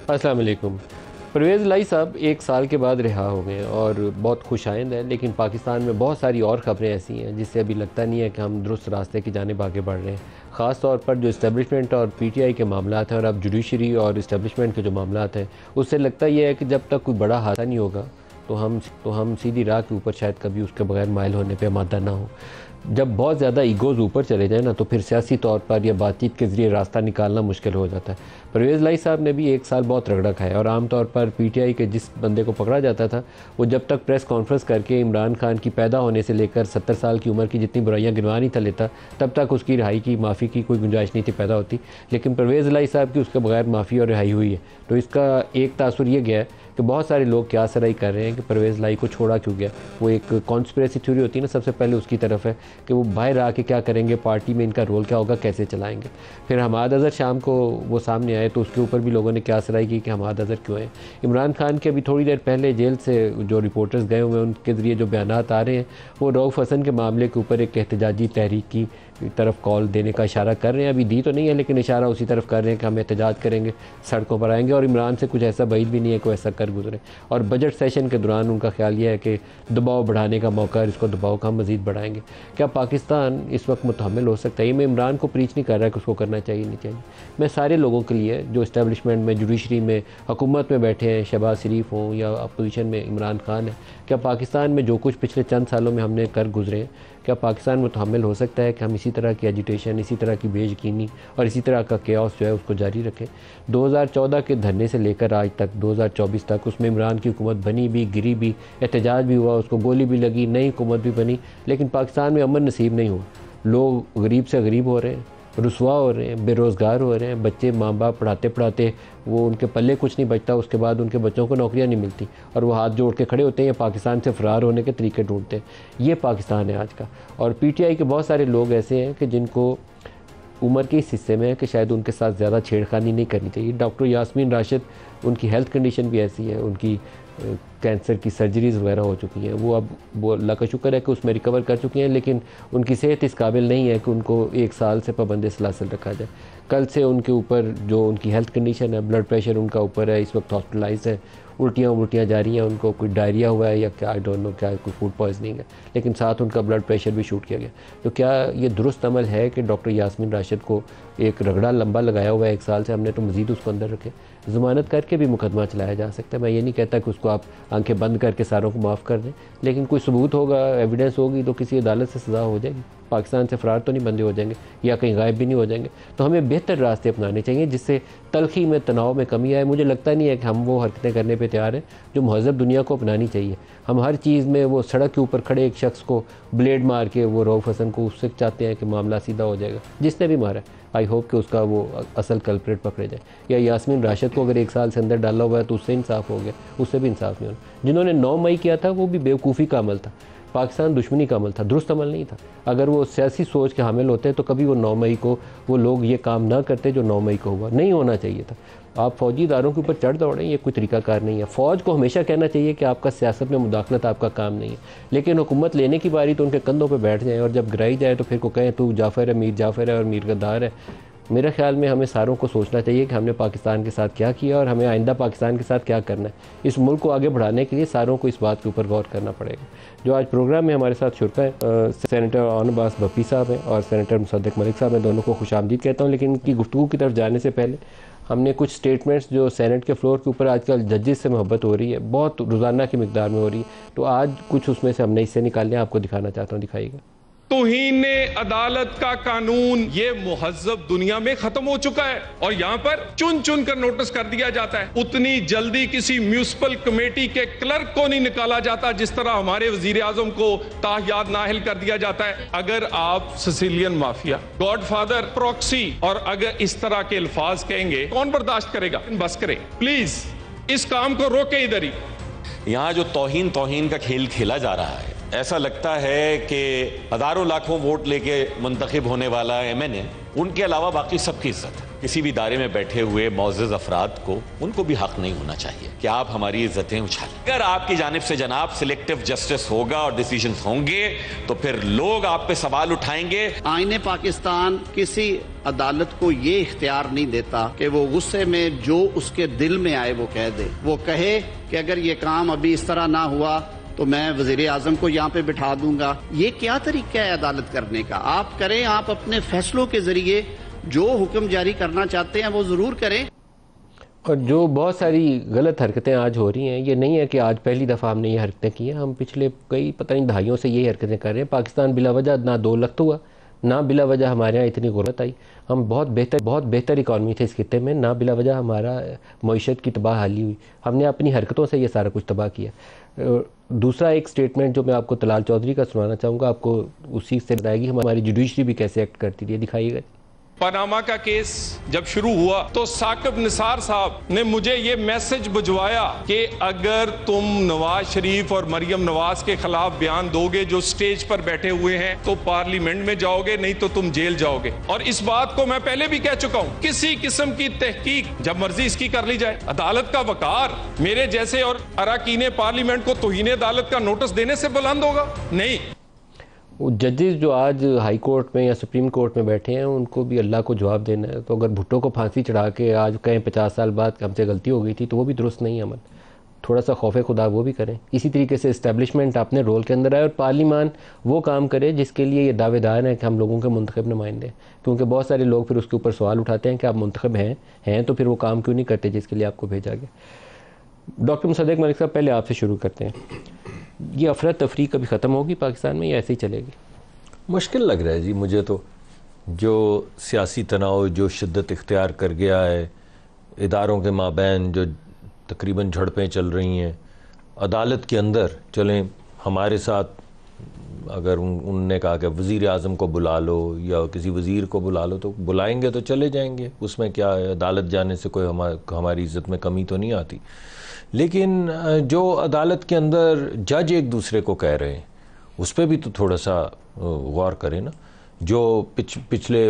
अस्सलाम वालेकुम। परवेज़ लाई साहब एक साल के बाद रिहा हो गए और बहुत खुशाइंद है, लेकिन पाकिस्तान में बहुत सारी और ख़बरें ऐसी हैं जिससे अभी लगता नहीं है कि हम दुरुस्त रास्ते की जानिब आगे बढ़ रहे हैं। ख़ास तौर पर जो इस्टेब्लिशमेंट और पीटीआई के मामलात हैं और अब जुडिशरी और इस्टेब्लिशमेंट के जो मामलात हैं, उससे लगता ये है कि जब तक कोई बड़ा हादसा नहीं होगा तो हम सीधी राह के ऊपर शायद कभी उसके बगैर माइल होने पे आमादा ना हो। जब बहुत ज़्यादा ईगोज़ ऊपर चले जाए ना, तो फिर सियासी तौर पर या बातचीत के ज़रिए रास्ता निकालना मुश्किल हो जाता है। परवेज़ लाई साहब ने भी एक साल बहुत रगड़ा खाया और आम तौर पर पीटीआई के जिस बंदे को पकड़ा जाता था, वो जब तक प्रेस कॉन्फ्रेंस करके इमरान खान की पैदा होने से लेकर 70 साल की उम्र की जितनी बुराइयां गिनवा नहीं था लेता, तब तक उसकी रिहाई की, माफ़ी की कोई गुंजाइश नहीं थी पैदा होती। लेकिन परवेज़ लाई साहब की उसके बगैर माफ़ी और रिहाई हुई है, तो इसका एक तासुर ये गया है कि बहुत सारे लोग क्या सराई कर रहे हैं कि परवेज़ लाई को छोड़ा क्यों गया। वो एक कॉन्स्पिरेसी थ्योरी होती है ना, सबसे पहले उसकी तरफ है कि वो बाहर आके क्या करेंगे, पार्टी में इनका रोल क्या होगा, कैसे चलाएंगे। फिर हमाद अज़हर शाम को वो सामने आए तो उसके ऊपर भी लोगों ने क्या सराई की कि हमाद अज़हर क्यों है। इमरान खान के अभी थोड़ी देर पहले जेल से जो रिपोर्टर्स गए हुए हैं उनके ज़रिए जो बयानात आ रहे हैं, वो रऊफ़ हसन के मामले के ऊपर एक एहतजाजी तहरीक की तरफ कॉल देने का इशारा कर रहे हैं। अभी दी तो नहीं है, लेकिन इशारा उसी तरफ कर रहे हैं कि हम एहतजाज करेंगे, सड़कों पर आएंगे। और इमरान से कुछ ऐसा बाइद भी नहीं है कि ऐसा कर गुजरे। और बजट सेशन के दौरान उनका ख्याल यह है कि दबाव बढ़ाने का मौका है, इसको दबाव का हम मज़ीद बढ़ाएंगे। क्या पाकिस्तान इस वक्त मुतहम्मिल हो सकता है? ये मैं इमरान को प्रीच नहीं कर रहा कि उसको करना चाहिए नहीं चाहिए। मैं सारे लोगों के लिए जो इस्टेब्लिशमेंट में, जुडिशरी में, हुकूमत में बैठे हैं, शहबाज शरीफ हों या अपोजिशन में इमरान खान है, क्या पाकिस्तान में जो कुछ पिछले चंद सालों में हमने कर गुजरे हैं, क्या पाकिस्तान मुतहम्मिल हो सकता है कि हम इसी तरह की एजिटेशन, इसी तरह की बेयकीनी और इसी तरह का केओस जो है उसको जारी रखें? 2014 के धरने से लेकर आज तक 2024 तक उसमें इमरान की हुकूमत बनी भी, गिरी भी, एहतजाज भी हुआ, उसको गोली भी लगी, नई हुकूमत भी बनी, लेकिन पाकिस्तान में अमन नसीब नहीं हुआ। लोग गरीब से गरीब हो रहे हैं, रुसवा हो रहे हैं, बेरोज़गार हो रहे हैं, बच्चे माँ बाप पढ़ाते पढ़ाते वो उनके पल्ले कुछ नहीं बचता, उसके बाद उनके बच्चों को नौकरियां नहीं मिलती और वो हाथ जोड़ के खड़े होते हैं या पाकिस्तान से फ़रार होने के तरीके ढूंढते हैं। ये पाकिस्तान है आज का। और पीटीआई के बहुत सारे लोग ऐसे हैं कि जिनको उम्र के इस हिस्से में है कि शायद उनके साथ ज़्यादा छेड़खानी नहीं करनी चाहिए। डॉक्टर यास्मीन राशिद, उनकी हेल्थ कंडीशन भी ऐसी है, उनकी कैंसर की सर्जरीज़ वगैरह हो चुकी हैं, वो अल्लाह का शुक्र है कि उसमें रिकवर कर चुकी हैं, लेकिन उनकी सेहत इस काबिल नहीं है कि उनको 1 साल से पाबंद सलासल रखा जाए। कल से उनके ऊपर जो उनकी हेल्थ कंडीशन है, ब्लड प्रेशर उनका ऊपर है, इस वक्त हॉस्पिटलाइज है, उल्टियाँ जा रही हैं, उनको कोई डायरिया हुआ है या क्या, आई डोंट नो, क्या कोई फूड पॉइजनिंग है, लेकिन साथ उनका ब्लड प्रेशर भी शूट किया गया। तो क्या ये दुरुस्त अमल है कि डॉक्टर यास्मीन राशिद को एक रगड़ा लंबा लगाया हुआ है 1 साल से, हमने तो मज़ीद उसको अंदर रखे? ज़मानत करके भी मुकदमा चलाया जा सकता है। मैं ये नहीं कहता कि उसको आप आंखें बंद करके सारों को माफ़ कर दें, लेकिन कोई सबूत होगा, एविडेंस होगी तो किसी अदालत से सज़ा हो जाएगी। पाकिस्तान से फ़रार तो नहीं बंदे हो जाएंगे या कहीं गायब भी नहीं हो जाएंगे। तो हमें बेहतर रास्ते अपनाने चाहिए जिससे तलखी में, तनाव में कमी आए। मुझे लगता नहीं है कि हम वो हरकतें करने पे तैयार हैं जो महज़ब दुनिया को अपनानी चाहिए। हम हर चीज़ में वो सड़क के ऊपर खड़े एक शख्स को ब्लेड मार के, वो रऊफ़ हसन को, उससे चाहते हैं कि मामला सीधा हो जाएगा। जिसने भी मारा, आई होप कि उसका वो असल कल्प्रेट पकड़े जाए। या यास्मीन राशिद को अगर 1 साल से अंदर डाला हुआ है तो उससे इंसाफ हो गया, उससे भी इंसाफ नहीं होना। जिन्होंने 9 मई किया था वो भी बेवकूफ़ी का अमल था, पाकिस्तान दुश्मनी का अमल था, दुरुस्त अमल नहीं था। अगर वो सियासी सोच के हामिल होते तो कभी वो 9 मई को वो लोग ये काम ना करते जो 9 मई को हुआ। नहीं होना चाहिए था। आप फौजी इदारों के ऊपर चढ़ दौड़ें, ये कोई तरीकाकार नहीं है। फ़ौज को हमेशा कहना चाहिए कि आपका सियासत में मुदाखलत आपका काम नहीं है, लेकिन हुकूमत लेने की बारी तो उनके कंधों पर बैठ जाए और जब गिराई जाए तो फिर को कहें तू जाफ़र है, मीर जाफ़र है और मीर गद्दार है। मेरे ख्याल में हमें सारों को सोचना चाहिए कि हमने पाकिस्तान के साथ क्या किया और हमें आइंदा पाकिस्तान के साथ क्या करना है। इस मुल्क को आगे बढ़ाने के लिए सारों को इस बात के ऊपर गौर करना पड़ेगा। जो आज प्रोग्राम में हमारे साथ शुरका है, सेनेटर ऑन अब्बास भप्पी साहब हैं और सेनेटर मुसद्दिक मलिक साहब हैं, दोनों को खुशामदीद कहता हूँ। लेकिन इनकी गुफ्तगू की तरफ जाने से पहले हमने कुछ स्टेटमेंट्स जो सेनेट के फ्लोर के ऊपर आजकल जजेस से मोहब्बत हो रही है, बहुत रोज़ाना की मिकदार में हो रही है, तो आज कुछ उसमें से हमने हिस्से निकालने आपको दिखाना चाहता हूँ। दिखाइएगा। तौहीन अदालत का कानून ये मुहज्जब दुनिया में खत्म हो चुका है और यहाँ पर चुन चुन कर नोटिस कर दिया जाता है। उतनी जल्दी किसी म्यूनिसिपल कमेटी के क्लर्क को नहीं निकाला जाता जिस तरह हमारे वजीर आजम को ताहियात नाहिल कर दिया जाता है। अगर आप सिसिलियन माफिया, गॉडफादर, प्रॉक्सी और अगर इस तरह के अल्फाज कहेंगे, कौन बर्दाश्त करेगा? बस करें प्लीज, इस काम को रोके इधर ही। यहाँ जो तौहीन का खेल खेला जा रहा है, ऐसा लगता है कि हजारों लाखों वोट लेके मुंतखब होने वाला एमएनए उनके अलावा बाकी सबकी इज्जत है। किसी भी दायरे में बैठे हुए मौजूद अफराद को उनको भी हक नहीं होना चाहिए कि आप हमारी इज्जतें उछालें। अगर आपकी जानिब से जनाब सिलेक्टिव जस्टिस होगा और डिसीजन होंगे तो फिर लोग आप पे सवाल उठाएंगे। आईने पाकिस्तान किसी अदालत को ये इख्तियार नहीं देता कि वो गुस्से में जो उसके दिल में आए वो कह दे। वो कहे कि अगर ये काम अभी इस तरह ना हुआ तो मैं वजीर आजम को यहाँ पे बिठा दूंगा। ये क्या तरीका है अदालत करने का? आप करें, आप अपने फैसलों के जरिए जो हुक्म जारी करना चाहते हैं वो जरूर करें। और जो बहुत सारी गलत हरकतें आज हो रही हैं, ये नहीं है कि आज पहली दफ़ा हमने ये हरकतें की हैं, हम पिछले कई पता नहीं दहाइयों से यही हरकतें कर रहे हैं। पाकिस्तान बिला वजह ना 2 लाख हुआ, ना बिला वजह हमारे यहाँ इतनी गुर्बत आई। हम बहुत बेहतर इकॉनमी थे इस खित्ते में, ना बिला वजह हमारा मईशत की तबाह हाली हुई। हमने अपनी हरकतों से ये सारा कुछ तबाह किया। दूसरा एक स्टेटमेंट जो मैं आपको तलाल चौधरी का सुनाना चाहूँगा, आपको उसी से बताएगी हमारी जुडिशरी भी कैसे एक्ट करती थी। दिखाइएगा। पनामा का केस जब शुरू हुआ तो साकिब निसार साहब ने मुझे ये मैसेज भिजवाया कि अगर तुम नवाज शरीफ और मरियम नवाज के खिलाफ बयान दोगे जो स्टेज पर बैठे हुए हैं तो पार्लियामेंट में जाओगे, नहीं तो तुम जेल जाओगे। और इस बात को मैं पहले भी कह चुका हूं, किसी किस्म की तहकीक जब मर्जी इसकी कर ली जाए। अदालत का वकार मेरे जैसे और अरकान पार्लियामेंट को तौहीन अदालत का नोटिस देने से बुलंद होगा? नहीं। वो जजेस जो आज हाई कोर्ट में या सुप्रीम कोर्ट में बैठे हैं उनको भी अल्लाह को जवाब देना है। तो अगर भुट्टो को फांसी चढ़ा के आज कहें 50 साल बाद हमसे गलती हो गई थी तो वो भी दुरुस्त नहीं है अमल। थोड़ा सा खौफ खुदा वो भी करें। इसी तरीके से इस्टेब्लिशमेंट अपने रोल के अंदर आए और पार्लियामान वो काम करे जिसके लिए ये दावेदार हैं कि हम लोगों के मुंतखब नुमाइंदे। क्योंकि बहुत सारे लोग फिर उसके ऊपर सवाल उठाते हैं कि आप मुंतखब हैं तो फिर वो काम क्यों नहीं करते जिसके लिए आपको भेजा गया। डॉक्टर मुसद्दिक मलिक साहब, पहले आपसे शुरू करते हैं। ये अफरा तफरी कभी ख़त्म होगी पाकिस्तान में या ऐसे ही चलेगी? मुश्किल लग रहा है जी मुझे तो। जो सियासी तनाव जो शिद्दत इख्तियार कर गया है, इदारों के माबैन जो तकरीबन झड़पें चल रही हैं, अदालत के अंदर चलें हमारे साथ अगर उनने कहा कि वज़ीर आज़म को बुला लो या किसी वज़ीर को बुला लो तो बुलाएंगे तो चले जाएंगे, उसमें क्या है। अदालत जाने से कोई हमारी इज़्ज़त में कमी तो नहीं आती। लेकिन जो अदालत के अंदर जज एक दूसरे को कह रहे हैं उस पर भी तो थोड़ा सा गौर करें ना। जो पिछले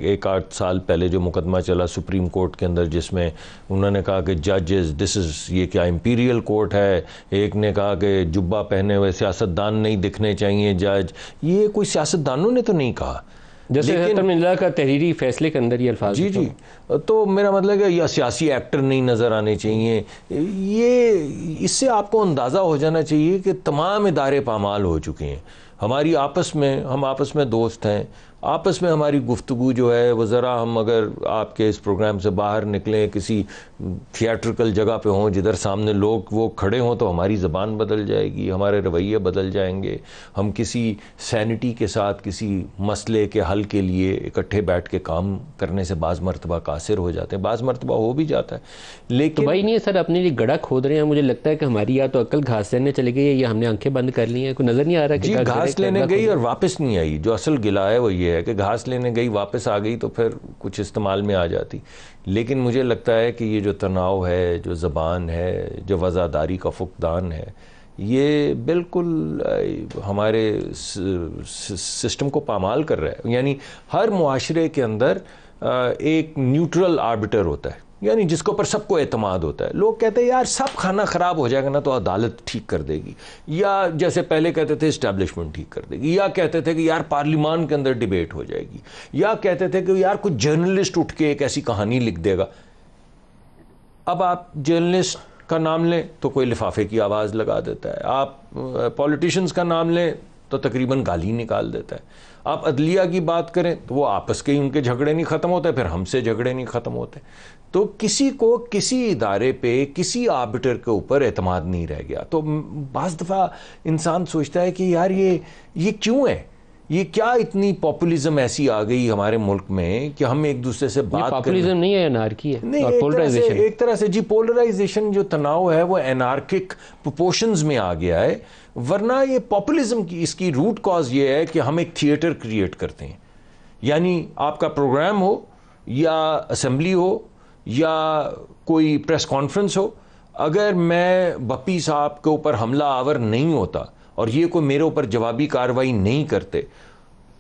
एक 8 साल पहले जो मुकदमा चला सुप्रीम कोर्ट के अंदर जिसमें उन्होंने कहा कि जजेस दिस इज़ ये क्या इंपीरियल कोर्ट है, एक ने कहा कि जुब्बा पहने हुए सियासतदान नहीं दिखने चाहिए जज। ये कोई सियासतदानों ने तो नहीं कहा, जैसे मिला का तहरीरी फैसले के अंदर ये अल्फाज। जी। तो मेरा मतलब है या सियासी एक्टर नहीं नज़र आने चाहिए। ये इससे आपको अंदाज़ा हो जाना चाहिए कि तमाम इदारे पामाल हो चुके हैं। हम आपस में दोस्त हैं, आपस में हमारी गुफ्तगू जो है वो ज़रा हम अगर आपके इस प्रोग्राम से बाहर निकलें, किसी थिएट्रिकल जगह पे हों जिधर सामने लोग वो खड़े हों तो हमारी ज़बान बदल जाएगी, हमारे रवैये बदल जाएंगे। हम किसी सैनिटी के साथ किसी मसले के हल के लिए इकट्ठे बैठ के काम करने से बाज़ मरतबा कासिर हो जाते हैं, बाज़ मरतबा हो भी जाता है। लेकिन तो भाई नहीं है सर, अपने लिए गड़ा खोद रहे हैं। मुझे लगता है कि हमारी या तो अक्ल घास लेने चली गई है या हमने आंखें बंद कर ली हैं। कोई नज़र नहीं आ रहा कि घास लेने गई और वापस नहीं आई। जो असल गिला है वो ये है कि घास लेने गई वापस आ गई तो फिर कुछ इस्तेमाल में आ जाती। लेकिन मुझे लगता है कि ये जो तनाव है, जो ज़बान है, जो वज़ादारी का फुकदान है, ये बिल्कुल हमारे सिस्टम को पामाल कर रहा है। यानी हर मुआशरे के अंदर एक न्यूट्रल आर्बिटर होता है, यानी जिसके ऊपर सबको एतमाद होता है। लोग कहते हैं यार सब खाना ख़राब हो जाएगा ना तो अदालत ठीक कर देगी, या जैसे पहले कहते थे इस्टेब्लिशमेंट ठीक कर देगी, या कहते थे कि यार पार्लियामान के अंदर डिबेट हो जाएगी, या कहते थे कि यार कुछ जर्नलिस्ट उठ के एक ऐसी कहानी लिख देगा। अब आप जर्नलिस्ट का नाम लें तो कोई लिफाफे की आवाज़ लगा देता है, आप पॉलिटिशियंस का नाम लें तो तकरीबन गाली निकाल देता है। आप अदलिया की बात करें तो वो आपस के ही उनके झगड़े नहीं ख़त्म होते, फिर हमसे झगड़े नहीं ख़त्म होते। तो किसी को किसी इदारे पे किसी आर्बिटर के ऊपर एतमाद नहीं रह गया। तो बाज़ दफ़ा इंसान सोचता है कि यार ये क्यों है, ये क्या इतनी पॉपुलिज्म ऐसी आ गई हमारे मुल्क में कि हम एक दूसरे से बात पॉपुलिज्म नहीं है, एनार्की है। नहीं, और पोलराइजेशन एक तरह से जी पोलराइजेशन जो तनाव है वो एनार्किक प्रोपोर्शंस में आ गया है। वरना ये पॉपुलिज्म की इसकी रूट कॉज ये है कि हम एक थिएटर क्रिएट करते हैं। यानी आपका प्रोग्राम हो या असेंबली हो या कोई प्रेस कॉन्फ्रेंस हो, अगर मैं बप्पी साहब के ऊपर हमला आवर नहीं होता और ये कोई मेरे ऊपर जवाबी कार्रवाई नहीं करते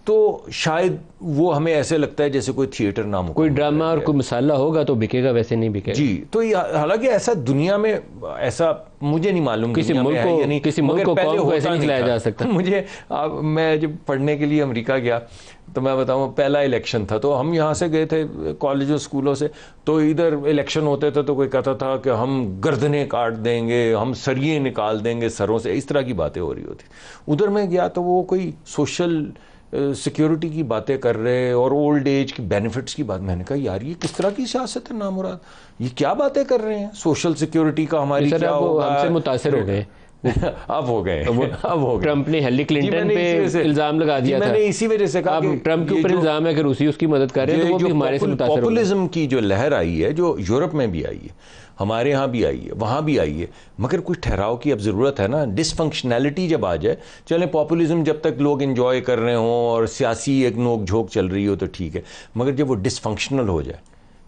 तो शायद वो हमें ऐसे लगता है जैसे कोई थिएटर नाम कोई ड्रामा और कोई मसाला होगा तो बिकेगा, वैसे नहीं बिकेगा जी। तो हालांकि ऐसा दुनिया में ऐसा मुझे नहीं मालूम किसी मुल्क को कौम को ऐसे नहीं खिलाया जा सकता। मुझे मैं जब पढ़ने के लिए अमेरिका गया तो मैं बताऊं पहला इलेक्शन था, तो हम यहाँ से गए थे कॉलेजों स्कूलों से, तो इधर इलेक्शन होते थे तो कोई कहता था कि हम गर्दनें काट देंगे, हम सरिये निकाल देंगे सरों से, इस तरह की बातें हो रही होती। उधर मैं गया तो वो कोई सोशल सिक्योरिटी की बातें कर रहे और ओल्ड एज की बेनिफिट्स की बात। मैंने कहा यार ये किस तरह की सियासत है नामुराद, ये क्या बातें कर रहे हैं, सोशल सिक्योरिटी का हमारी क्या होगा। हमसे मुतासिर हो गए अब हो गए ट्रंप ने हिलरी क्लिंटन पे इल्जाम लगा दिया था। मैंने इसी वजह से कहा अब ट्रंप के ऊपर इल्जाम है कि रूसी उसकी मदद कर रहे हैं, तो वो भी हमारे से मुतासिर हो गए। पॉपुलिज्म की जो लहर आई है, जो यूरोप में भी आई है, हमारे यहाँ भी आई है, वहाँ भी आई है, मगर कुछ ठहराव की अब ज़रूरत है ना। डिसफंक्शनैलिटी जब आ जाए, चलें पॉपुलिज्म जब तक लोग एंजॉय कर रहे हों और सियासी एक नोक झोंक चल रही हो तो ठीक है, मगर जब वो डिसफंक्शनल हो जाए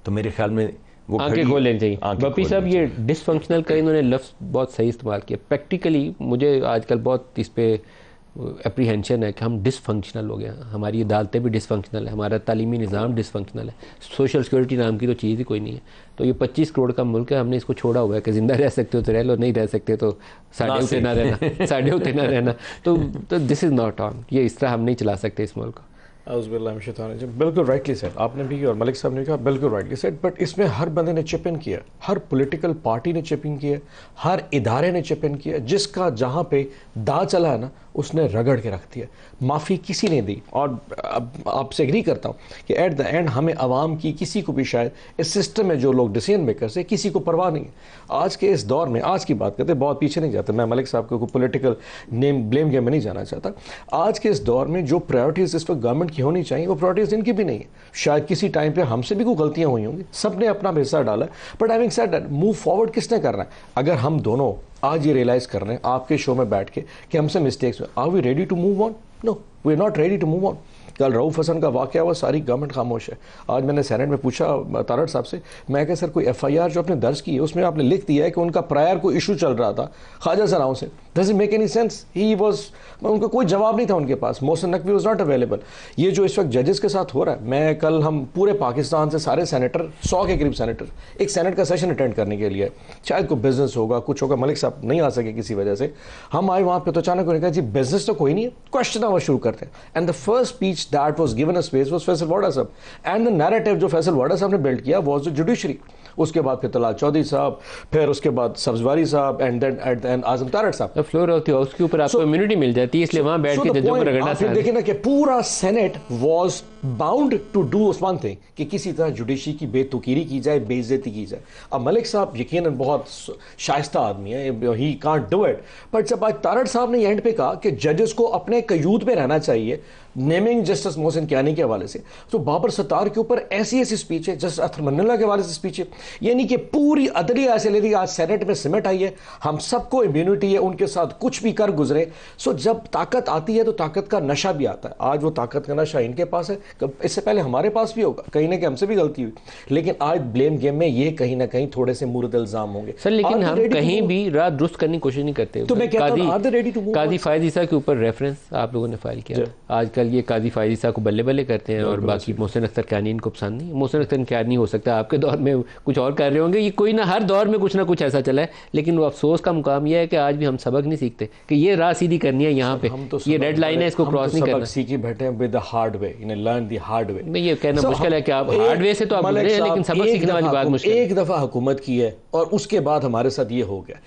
तो मेरे ख्याल में वो आंखें खोल लेनी चाहिए। बप्पी साहब ये डिसफंक्शनल का इन्होंने लफ्ज़ बहुत सही इस्तेमाल किया। प्रैक्टिकली मुझे आजकल बहुत इस पर एप्रीहेंशन है कि हम डिसफंक्शनल हो गए, हमारी अदालतें भी डिसफंक्शनल है, हमारा तालीमी निज़ाम डिसफंक्शनल है, सोशल सिक्योरिटी नाम की तो चीज़ ही कोई नहीं है। तो ये 25 करोड़ का मुल्क है, हमने इसको छोड़ा हुआ है कि ज़िंदा रह सकते हो तो रह लो, नहीं रह सकते तो साढ़े उठे ना रहना साढ़े उठे ना रहना। तो दिस इज़ नॉट ऑन, ये इस तरह हम नहीं चला सकते इस मुल्क को। बिल्कुल राइटली सेड आपने भी और मलिक साहब ने कहा बिल्कुल राइटली सेड। बट इसमें हर बंदे ने चिप इन किया, हर पॉलिटिकल पार्टी ने चिप इन किया, हर इदारे ने चिप इन किया, जिसका जहाँ पे दांव चला है ना उसने रगड़ के रख दिया, माफ़ी किसी ने दी। और आपसे एग्री करता हूँ कि एट द एंड हमें आवाम की किसी को भी शायद इस सिस्टम में जो लोग डिसीजन मेकर्स है किसी को परवाह नहीं है। आज के इस दौर में, आज की बात करते बहुत पीछे नहीं जाते, मैं मलिक साहब को पॉलिटिकल ब्लेम गेम में नहीं जाना चाहता। आज के इस दौर में जो प्रायोरिटीज़ इस वक्त गवर्नमेंट की होनी चाहिए वो प्रायोरिटीज़ इनकी भी नहीं है। शायद किसी टाइम पे हमसे भी कोई गलतियां हुई होंगी, सब ने अपना हिस्सा डाला, but having said that move forward किसने करना है? अगर हम दोनों आज ये रियलाइज कर रहे हैं आपके शो में बैठ के कि हमसे मिस्टेक्स हुए, are we ready to move on? No, we are not ready to move on. कल रऊफ हसन का वाक़या हुआ, सारी गवर्नमेंट खामोश है। आज मैंने सेनेट में पूछा तारड़ साहब से, मैं कहा सर कोई FIR जो आपने दर्ज की है उसमें आपने लिख दिया है कि उनका प्रायर कोई इशू चल रहा था ख्वाजा सराओं से, doesn't make any sense. He was, उनका कोई जवाब नहीं था उनके पास, Mohsin Naqvi was not available. ये जो इस वक्त जजेस के साथ हो रहा है, मैं कल हम पूरे पाकिस्तान से सारे सेनेटर 100 के करीब सेनेटर एक सेनेट का सेशन अटेंड करने के लिए, शायद कोई बिजनेस होगा कुछ होगा, मलिक साहब नहीं आ सके किसी वजह से, हम आए वहाँ पे तो अचानक उन्होंने कहा जी बिजनेस तो कोई नहीं है, क्वेश्चन आवर शुरू करते हैं। And the first speech that was given space was Faisal Vawda sahab, and the narrative जो फैसल वाडा साहब ने बिल्ड किया वाज द जुडिशरी। उसके बाद फिर तलाल चौधरी साहब, फिर उसके बाद Sabzwari sahab, and then at the end Azam Tarar sahab. Floor of the house के ऊपर आपको इम्यूनिटी मिल जाती है, इसलिए वहां बैठ के जजों को रगड़ना चाहिए। देखिए ना कि पूरा senate was bound to do one thing कि किसी तरह जुडिशरी की बेतुकीरी की जाए, बेइज्जती की जाए। अब मलिक साहब यकीनन बहुत शाइस्ता आदमी है, he can't do it, but जब आज तारड़ साहब ने एंड पे कहा कि जजेस को अपने कयूद पे रहना चाहिए, नेमिंग जस्टिस मोहसिन कियानी के हवाले से, तो बाबर सत्तार के ऊपर ऐसी ऐसी स्पीच है, जस्टिस अतर मन्नल्ला के हवाले से स्पीच है, यानी कि पूरी अदलिया ऐसे ले ली आज सेनेट में सिमट आई है, हम सबको इम्यूनिटी है, उनके साथ कुछ भी कर गुजरे। सो जब ताकत आती है तो ताकत का नशा भी आता है। आज वो ताकत का नशा इनके पास है, इससे पहले हमारे पास भी होगा, कहीं ना कहीं हमसे भी गलती हुई, लेकिन आज ब्लेम गेम में ये कहीं ना कहीं थोड़े से मुर्द इल्जाम होंगे सर। लेकिन हम कहीं भी रात दुरुस्त करने की कोशिश नहीं करते। तो मैं कहता हूं काजी फायद ईसा के ऊपर रेफरेंस आप लोगों ने फाइल किया, आजकल ये काजी फायद ईसा को बल्ले बल्ले करते हैं और बाकी मोहसिन अख्तर कियानी इनको पसंद नहीं। मोहसिन अख्तर कियानी हो सकता है आपके दौर में कुछ और कर रहे होंगे, ये कोई ना हर दौर में कुछ ना कुछ ऐसा चला है, लेकिन वो अफसोस का मुकाम यह है कि आज भी हम सबक नहीं सीखते कि ये राह सीधी करनी है, यहाँ पे ये रेड लाइन है, इसको क्रॉस नहीं करना। सीखी बैठे हैं विद द हार्ड वे, इन्हें लर्न द हार्ड वे। मैं ये कहना मुश्किल है कि आप हार्ड वे से तो आप गुजरे हैं, लेकिन सबक सीखने वाली बात मुश्किल है। एक दफा हुकूमत की है और उसके बाद हमारे साथ ये हो गया,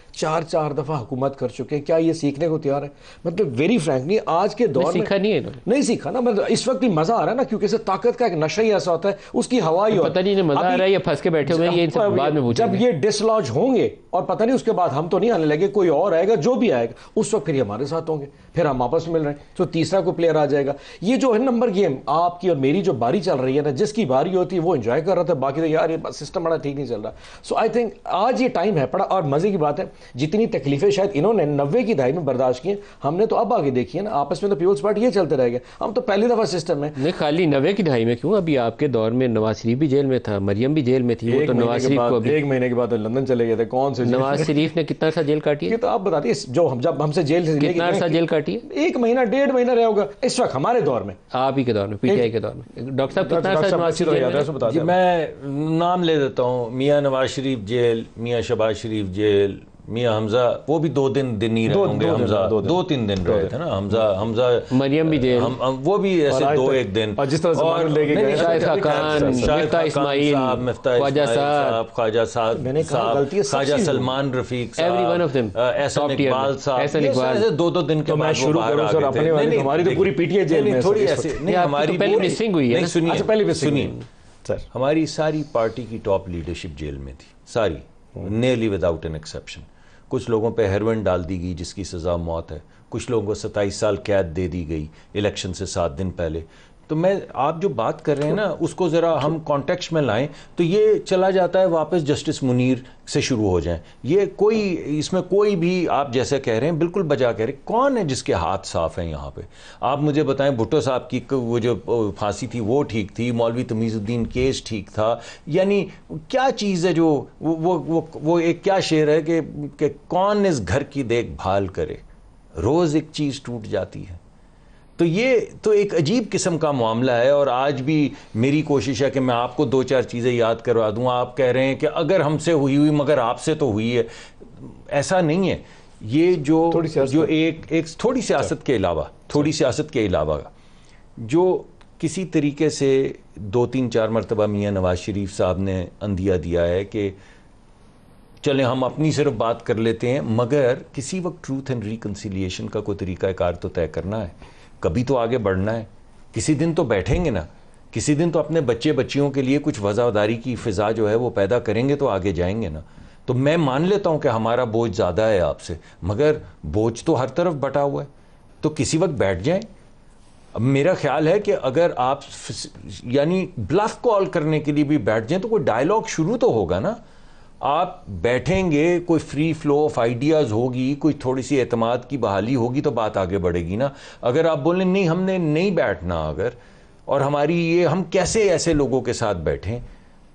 चार दफा हुकूमत कर चुके हैं, क्या ये सीखने को तैयार है? मतलब वेरी फ्रैंकली आज के दौर में सीखा नहीं सीखा ना, मतलब इस वक्त मजा आ रहा है ना, क्योंकि इसे ताकत का एक नशा ही ऐसा होता है, उसकी हवा ही पता नहीं मजा आ रहा है या फंस के बैठे हुए हैं, ये सब बाद में पूछेंगे। जब ये डिसलॉज होंगे और पता नहीं उसके बाद हम तो नहीं आने लगे, कोई और आएगा, जो भी आएगा उस वक्त फिर हमारे साथ होंगे, फिर हम आपस में मिल रहे हैं, तो तीसरा कोई प्लेयर आ जाएगा। ये जो है नंबर गेम आपकी और मेरी जो बारी चल रही है ना, जिसकी बारी होती है वो एंजॉय कर रहा था, बाकी तो यार ये सिस्टम बड़ा ठीक नहीं चल रहा। सो आई थिंक आज ये टाइम है पड़ा, और मजे की बात है जितनी तकलीफें शायद इन्होंने 90 की दहाई में बर्दाश्त की, हमने तो अब आगे देखी है ना, आपस में तो पीपल्स पार्टी ये चलते रह गए, हम तो पहली दफा सिस्टम में नहीं। खाली 90 की दहाई में क्यों, अभी आपके दौर में नवाज शरीफ भी जेल में था, मरियम भी जेल में थी, वो तो नवाज शरीफ को 1 महीने के बाद लंदन चले गए थे, कौन से नवाज शरीफ ने कितना सा जेल काटी है? ये तो आप बताइए, जो हम जब हमसे जेल से कितना सा जेल काटी है? 1 महीना 1.5 महीना रहा होगा इस वक्त हमारे दौर में, आप ही के दौर में, पीटीआई के दौर में। डॉक्टर साहब कितना सा नवाज शरीफ जेल जी, मैं नाम ले देता हूँ, मियाँ नवाज शरीफ जेल, मियाँ शहबाज शरीफ जेल, मियाँ हमजा वो भी 2 दिन ही रहे होंगे, हमजा 2-3 दिन रहे थे ना, हमजा मरियम भी जेल, वो भी ऐसे 2-1 दिन, और जिस तरह से लेके गए शाइस्ता खान, मिफ्ता इस्माइल, ख्वाजा साहब, ख्वाजा साहब, ख्वाजा सलमान रफीक साहब, एहसन इकबाल साहब, ऐसे 2-2 दिन के बाद वो बाहर आ गए थे। हमारी तो पूरी पीटीआई जेल में थोड़ी ऐसी नहीं, हमारी पहले मिसिंग हुई है। सुनिए सर, हमारी सारी पार्टी की टॉप लीडरशिप जेल में थी, सारी, नियरली विदाउट एन एक्सेप्शन। कुछ लोगों पे हेरोइन डाल दी गई जिसकी सज़ा मौत है, कुछ लोगों को 27 साल कैद दे दी गई इलेक्शन से 7 दिन पहले। तो मैं, आप जो बात कर रहे हैं ना उसको ज़रा हम कॉन्टेक्स्ट में लाएं तो ये चला जाता है वापस जस्टिस मुनीर से शुरू हो जाएं। ये कोई, इसमें कोई भी आप जैसे कह रहे हैं बिल्कुल बजा कह रहे हैं, कौन है जिसके हाथ साफ हैं यहाँ पे? आप मुझे बताएं, भुट्टो साहब की वो जो फांसी थी वो ठीक थी, मौलवी तमीज़ुद्दीन केस ठीक था, यानी क्या चीज़ है जो वो एक क्या शेर है कि कौन इस घर की देखभाल करे, रोज़ एक चीज़ टूट जाती है। तो ये तो एक अजीब किस्म का मामला है। और आज भी मेरी कोशिश है कि मैं आपको 2-4 चीज़ें याद करवा दूँ। आप कह रहे हैं कि अगर हमसे हुई मगर आपसे तो हुई है, ऐसा नहीं है। ये जो एक थोड़ी सियासत के अलावा जो किसी तरीके से 2-3-4 मरतबा मियाँ नवाज शरीफ साहब ने अंदिया दिया है कि चलें हम अपनी सिर्फ बात कर लेते हैं, मगर किसी वक्त ट्रूथ एंड रिकन्सिलिएशन का कोई तरीक़ाकार तो तय करना है, कभी तो आगे बढ़ना है। किसी दिन तो बैठेंगे ना, किसी दिन तो अपने बच्चे बच्चियों के लिए कुछ वज़ादारी की फ़िज़ा जो है वो पैदा करेंगे तो आगे जाएंगे ना। तो मैं मान लेता हूँ कि हमारा बोझ ज़्यादा है आपसे, मगर बोझ तो हर तरफ बटा हुआ है, तो किसी वक्त बैठ जाएं। अब मेरा ख्याल है कि अगर आप यानी ब्लफ कॉल करने के लिए भी बैठ जाएं तो कोई डायलॉग शुरू तो होगा ना। आप बैठेंगे, कोई फ्री फ्लो ऑफ आइडियाज़ होगी, कोई थोड़ी सी एतमाद की बहाली होगी तो बात आगे बढ़ेगी ना। अगर आप बोलें नहीं हमने नहीं बैठना, अगर और हमारी ये, हम कैसे ऐसे लोगों के साथ बैठें,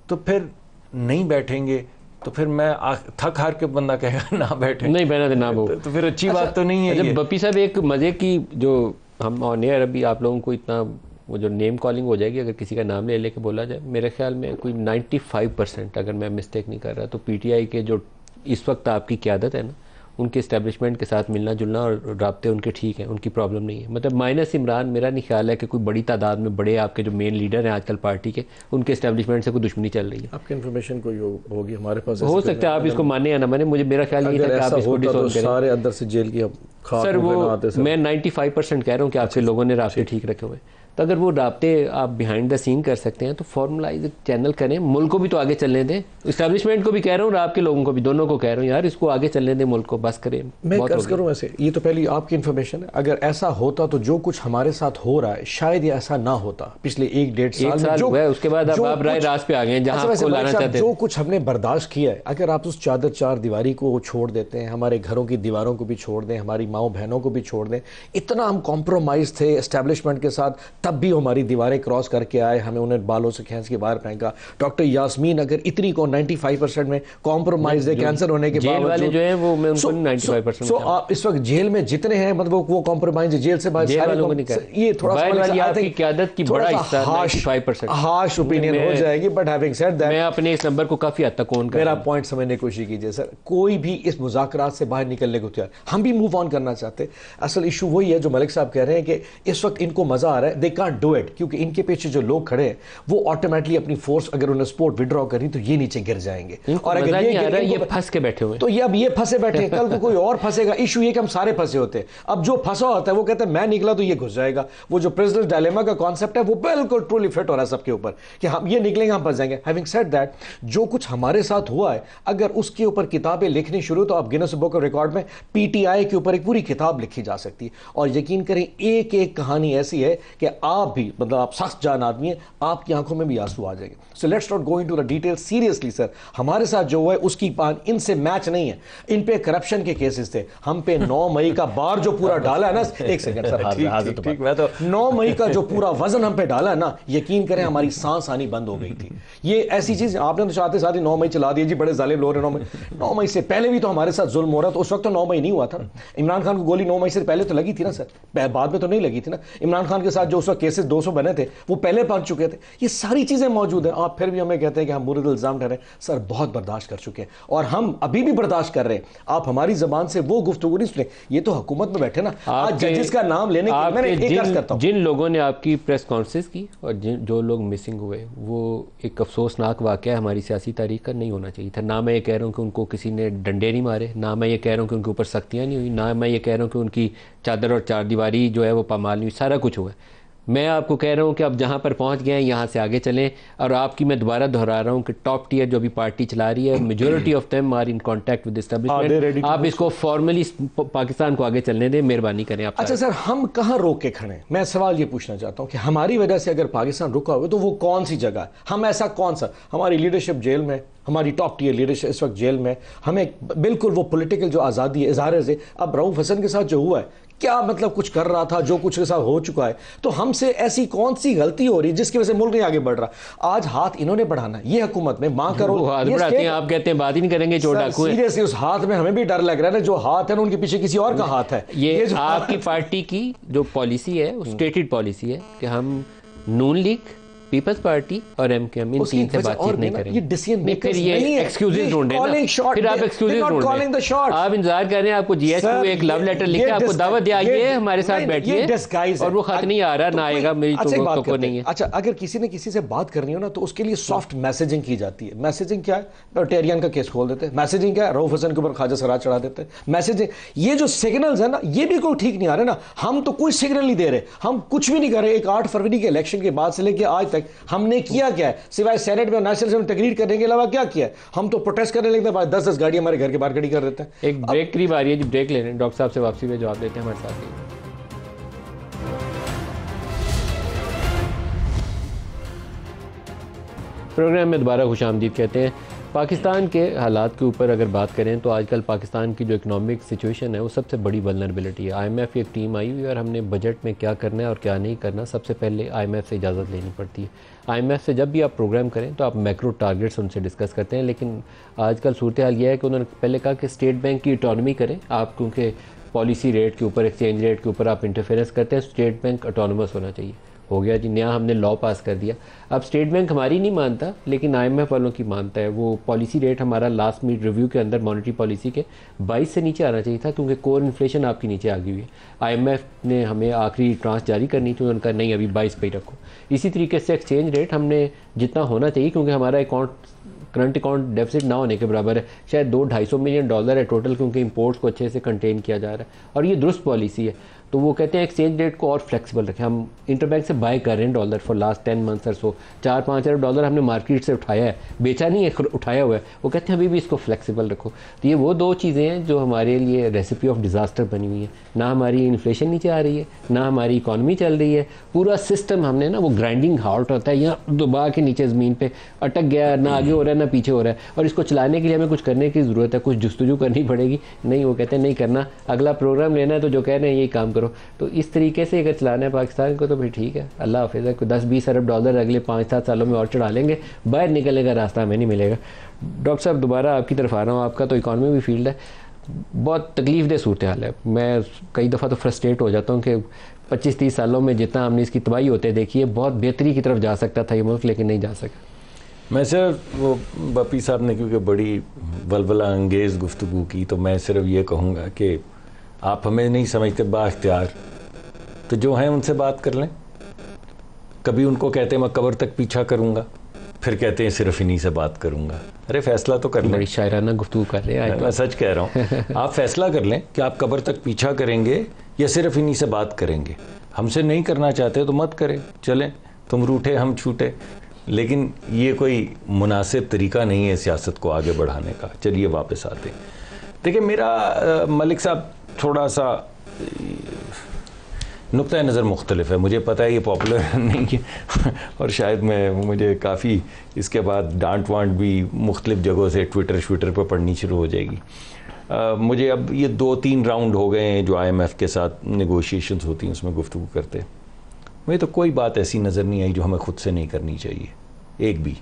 तो फिर नहीं बैठेंगे। तो फिर मैं थक हार के बंदा कहेगा ना बैठे, नहीं बैठना तो ना वो, तो फिर अच्छी बात तो नहीं है। जब बप्पी साहब एक मज़े की, जो हम ऑन एयर अभी आप लोगों को इतना वो जो नेम कॉलिंग हो जाएगी अगर किसी का नाम ले लेके बोला जाए, मेरे ख्याल में कोई 95% अगर मैं मिस्टेक नहीं कर रहा तो पीटीआई के जो इस वक्त आपकी क़यादत है ना, उनके इस्टेब्लिशमेंट के साथ मिलना जुलना और राब्ते उनके ठीक हैं, उनकी प्रॉब्लम नहीं है। मतलब माइनस इमरान, मेरा नहीं ख्याल है कि कोई बड़ी तादाद में बड़े आपके जो मेन लीडर हैं आजकल पार्टी के, उनके इस्टेब्लिशमेंट से कोई दुश्मनी चल रही है। आपकी इन्फॉर्मेशन कोई होगी हमारे पास, हो सकता है आप इसको माने या ना माने, मुझे मेरा ख्याल नहीं था कि आप इसको डिसोन करें। सारे अंदर से जेल की सर वो मैं 95% कह रहा हूँ कि आपके लोगों ने रास्ते ठीक रखे हुए, तो अगर वो राब्ते आप बिहाइंड द सीन कर सकते हैं तो फॉर्मलाइज चैनल करें, मुल्क को भी तो आगे चलने दें, इस्टेब्लिशमेंट को भी कह रहा हूँ, आपके लोगों को भी, दोनों को कह रहा हूँ यार इसको आगे चलने दें, मुल्क को बस करें। मैं कर्ज करूँ ऐसे, ये तो पहली आपकी इन्फॉर्मेशन है। अगर ऐसा होता तो जो कुछ हमारे साथ हो रहा है शायद ये ऐसा ना होता पिछले 1-1.5 साल जो है, उसके बाद आप राय रास पे आ गए जहाँ आपको लाना चाहते हैं। जो कुछ हमने बर्दाश्त किया है, अगर आप उस चादर चार दीवारी को छोड़ देते हैं, हमारे घरों की दीवारों को भी छोड़ दें, हमारी माओ बहनों को भी छोड़ दें, इतना हम कॉम्प्रोमाइज थे एस्टेब्लिशमेंट के साथ, तब भी हमारी दीवारें क्रॉस करके आए, हमें उन्हें बालों से खींच के बाहर फेंका। डॉक्टर यास्मीन अगर इतनी को 95% में कॉम्प्रोमाइज है कैंसर होने के बाद वाले जो है वो मैं उनको 95%। सो आप इस वक्त जेल में जितने हैं मतलब वो कॉम्प्रोमाइज जेल से बाहर, ये थोड़ा सा क़यादत की बड़ा हिस्सा 95% हार्श ओपिनियन हो जाएगी, बट हैविंग सेड दैट मैं अपने इस नंबर को काफी हद तक ऑन कर, मेरा पॉइंट समझने की कोशिश कीजिए सर। कोई भी इस मुज़ाकरात से बाहर निकलने को तैयार, हम भी मूव ऑन करना चाहते। असल इशू वही है जो मलिक साहब कह रहे हैं कि इस वक्त इनको मजा आ रहा है, दे कांट डू इट, क्योंकि इनके पीछे जो लोग खड़े हैं वो ऑटोमेटिकली अपनी फोर्स, अगर उन्हें सपोर्ट विड्रॉ करी तो ये नीचे गिर जाएंगे। और अगर ये फंस के बैठे हुए तो ये अब ये फंसे बैठे, कल को कोई और फंसेगा। इशू ये कि हम सारे फंसे होते हैं। अब जो फंसा होता है वो कहता है मैं निकला तो ये घुस जाएगा। वो जो प्रेसिडेंट डायलेमा का कॉन्सेप्ट है वो बिल्कुल ट्रूली फिट हो रहा है सबके ऊपर कि हम ये निकलेंगे हम फंस जाएंगे। हैविंग सेड दैट, जो कुछ हमारे साथ हुआ है अगर उसके ऊपर किताबें लिखनी शुरू, तो आप गिनेस बुक ऑफ रिकॉर्ड में पीटीआई के ऊपर एक पूरी किताब लिखी जा सकती है। और यकीन करें एक एक कहानी ऐसी है कि आप भी, मतलब आप सख्त जान आदमी हैं, आपकी आंखों में भी आंसू आ जाएंगे। So let's not go into the detail seriously sir. हमारे साथ जो हुआ है उसकी इनसे मैच नहीं है। इन पे करप्शन के केसेस थे, हम पे 9 मई का बार जो पूरा डाला है ना, एक सेकंड सर, ठीक, मैं तो 9 मई का जो पूरा वजन हम पे डाला है ना, यकीन करें हमारी सांस आनी बंद हो गई थी। ये ऐसी चीज आपने तो चाहते साथ ही 9 मई चला दिया जी, बड़े जालिम लोग हैं। 9 मई से पहले भी तो हमारे साथ जुल्म हो रहा था, उस वक्त तो 9 मई नहीं हुआ था। इमरान खान को गोली 9 मई से पहले तो लगी थी ना सर, बाद में तो नहीं लगी थी ना। इमरान खान के साथ जो उस वक्त केसेस 200 बने थे वो पहले पहुंच चुके थे। ये सारी चीजें मौजूद हैं। आप फिर भी हमें कहते हैं कि हम मुर्द इल्जाम ठहरे। सर बहुत बर्दाश्त कर चुके हैं और हम अभी भी बर्दाश्त कर रहे हैं। आप हमारी जबान से वो गुफ्तगू नहीं सुने। ये तो हुकूमत में बैठे ना, आज जजेस का नाम लेने के मैंने एक अर्ज करता हूं, जिन लोगों ने आपकी प्रेस कॉन्फ्रेंस की और जो लोग मिसिंग हुए, वो एक अफसोसनाक वाकया हमारी सियासी तारीख का नहीं होना चाहिए था। ना मैं ये कह रहा हूँ कि उनको किसी ने डंडे नहीं मारे, ना मैं ये कह रहा हूँ कि उनके ऊपर सख्तियाँ नहीं हुई, ना मैं ये कह रहा हूँ कि उनकी चादर और चारदीवारी जो है वो पामाल नहीं हुई। सारा कुछ हुआ। मैं आपको कह रहा हूं कि अब जहां पर पहुंच गए हैं यहां से आगे चलें। और आपकी मैं दोबारा दोहरा रहा हूं कि टॉप टियर जो भी पार्टी चला रही है, majority of them are in contact with establishment. आप इसको फॉर्मली पाकिस्तान को आगे चलने दें, मेहरबानी करें आप। अच्छा सर, हम कहां रोक के खड़े हैं? मैं सवाल ये पूछना चाहता हूं कि हमारी वजह से अगर पाकिस्तान रुका हुआ तो वो कौन सी जगह है? हम ऐसा कौन सा, हमारी लीडरशिप जेल में, हमारी टॉप टियर लीडरशिप इस वक्त जेल में, हमें बिल्कुल वो पॉलिटिकल जो आज़ादी है इजहार से, अब रऊफ हसन के साथ जो हुआ है, क्या मतलब कुछ कर रहा था जो कुछ के साथ हो चुका है, तो हमसे ऐसी कौन सी गलती हो रही है जिसकी वजह से मुल्क नहीं आगे बढ़ रहा? आज हाथ इन्होंने बढ़ाना है, ये हुकूमत में मां करो बढ़ाते हैं, आप कहते हैं बात ही नहीं करेंगे, चोर डाकू हैं। सीरियसली उस हाथ में हमें भी डर लग रहा है ना, जो हाथ है ना उनके पीछे किसी और का हाथ है। ये आपकी पार्टी की जो पॉलिसी है, स्टेटेड पॉलिसी है कि हम नून लीग, पीपल्स पार्टी और एमकेएम इन तीन से बातचीत नहीं करेंगे। फिर ये एक्सक्यूजेस ढूंढे ना, फिर आप एक्सक्यूजेस ढूंढे। आप इंतजार कर रहे हैं, आपको जीएस को एक लव लेटर लिखे, आपको दावत दिया, ये हमारे साथ बैठिए, और वो खत नहीं आ रहा, ना आएगा, मेरी तो नहीं है। अच्छा, अगर किसी ने किसी से बात करनी हो ना तो उसके लिए सॉफ्ट मैसेजिंग की जाती है। मैसेजिंग क्या है? टेरियन का केस खोल देते हैं। मैसेजिंग क्या है? रऊफ हसन के ऊपर ख्वाजा सराज चढ़ा देते हैं। मैसेजिंग, ये जो सिग्नल्स है ना, ये भी कोई ठीक नहीं आ रहे ना। हम तो कोई सिग्नल नहीं दे रहे, हम कुछ भी नहीं कर रहे। एक 8 फरवरी के इलेक्शन के बाद से लेकर आज तक हमने किया क्या है? सिवाय सेनेट में नेशनल असेंबली में तकरीर करने के अलावा क्या किया है? हम तो प्रोटेस्ट करने लगते हैं, 10-10 गाड़ी हमारे घर के बाहर खड़ी कर देते हैं। एक ब्रेक करीब आ रही है जी, ब्रेक ले रहे हैं। डॉक्टर साहब से वापसी में जवाब देते हैं हमारे साथ ही। प्रोग्राम में दोबारा खुशामदीद कहते हैं। पाकिस्तान के हालात के ऊपर अगर बात करें तो आजकल पाकिस्तान की जो इकोनॉमिक सिचुएशन है वो सबसे बड़ी वल्नरेबिलिटी है। आईएमएफ की एक टीम आई हुई है और हमने बजट में क्या करना है और क्या नहीं करना, सबसे पहले आईएमएफ से इजाज़त लेनी पड़ती है। आईएमएफ से जब भी आप प्रोग्राम करें तो आप मैक्रो टारगेट्स उनसे डिस्कस करते हैं, लेकिन आजकल सूरत हाल यह है कि उन्होंने पहले कहा कि स्टेट बैंक की ऑटोनॉमी करें आप, क्योंकि पॉलिसी रेट के ऊपर, एक्सचेंज रेट के ऊपर आप इंटरफेरेंस करते हैं, स्टेट बैंक ऑटोनोमस होना चाहिए। हो गया जी, नया हमने लॉ पास कर दिया। अब स्टेट बैंक हमारी नहीं मानता लेकिन आईएमएफ वालों की मानता है। वो पॉलिसी रेट हमारा लास्ट मिड रिव्यू के अंदर मॉनेटरी पॉलिसी के 22 से नीचे आना चाहिए था, क्योंकि कोर इन्फ्लेशन आपकी नीचे आ गई हुई है। आईएमएफ ने हमें आखिरी ट्रांस जारी करनी थी, उन्होंने कहा नहीं अभी 22 पे ही रखो। इसी तरीके से एक्सचेंज रेट हमने जितना होना चाहिए, क्योंकि हमारा करंट अकाउंट डेफिसिट ना होने के बराबर है, शायद $200-250 मिलियन है टोटल, क्योंकि इंपोर्ट्स को अच्छे से कंटेन किया जा रहा है और ये दुरुस्त पॉलिसी है। तो वो कहते हैं एक्सचेंज रेट को और फ्लेक्सिबल रखें। हम इंटरबैंक से बाय कर रहे हैं डॉलर फॉर लास्ट 10 मंथ्स और सो, 4-5 अरब डॉलर हमने मार्केट से उठाया है, बेचा नहीं है, उठाया हुआ है। वो कहते हैं अभी भी इसको फ्लेक्सिबल रखो। तो ये वो दो चीज़ें हैं जो हमारे लिए रेसिपी ऑफ डिज़ास्टर बनी हुई है। ना हमारी इन्फ्लेशन नीचे आ रही है, ना हमारी इकॉनमी चल रही है। पूरा सिस्टम हमने ना वो ग्राइंडिंग हार्ट होता है, यहाँ दबा के नीचे ज़मीन पर अटक गया, ना आगे हो रहा है ना पीछे हो रहा है, और इसको चलाने के लिए हमें कुछ करने की ज़रूरत है, कुछ जुस्तजू करनी पड़ेगी। नहीं, वो कहते हैं नहीं करना, अगला प्रोग्राम लेना है तो जो कह रहे हैं यही काम करो। तो इस तरीके से अगर चलाना है पाकिस्तान को तो फिर ठीक है, अल्लाह हाफिज़ है। 10-20 अरब डॉलर अगले 5-7 सालों में और चढ़ा लेंगे, बाहर निकलने का रास्ता हमें नहीं मिलेगा। डॉक्टर साहब दोबारा आपकी तरफ आ रहा हूँ, आपका तो इकॉनमी भी फील्ड है, बहुत तकलीफ दह सूरत हाल है। मैं कई दफ़ा तो फ्रस्ट्रेट हो जाता हूँ कि 25-30 सालों में जितना हमने इसकी तबाही होते देखी है, बहुत बेहतरी की तरफ जा सकता था ये मुल्क, लेकिन नहीं जा सका। मैं सिर्फ वो बपी साहब ने क्योंकि बड़ी वलवला अंगेज़ गुफ्तगू की, तो मैं सिर्फ ये कहूँगा कि आप हमें नहीं समझते बाख्तियार, तो जो हैं उनसे बात कर लें। कभी उनको कहते हैं मैं कब्र तक पीछा करूँगा, फिर कहते हैं सिर्फ इन्हीं से बात करूँगा। अरे फैसला तो कर लें। बड़ी शायराना गुफ्तगू कर रहे हैं, मैं सच कह रहा हूँ। आप फैसला कर लें कि आप कब्र तक पीछा करेंगे या सिर्फ इन्हीं से बात करेंगे। हमसे नहीं करना चाहते तो मत करें, चलें, तुम रूठे हम छूटे, लेकिन ये कोई मुनासिब तरीका नहीं है सियासत को आगे बढ़ाने का। चलिए वापस आते हैं। देखिए मेरा मलिक साहब थोड़ा सा नुक्ता नज़र मुख्तलिफ है। मुझे पता है ये पॉपुलर नहीं है और शायद मुझे काफ़ी इसके बाद डांट वांट भी मुख्तलिफ जगहों से ट्विटर पर पढ़नी शुरू हो जाएगी। मुझे अब ये 2-3 राउंड हो गए हैं जो IMF के साथ नेगोशिएशंस होती हैं उसमें गुफ्तगू करते, मुझे तो कोई बात ऐसी नज़र नहीं आई जो हमें खुद से नहीं करनी चाहिए, एक भी।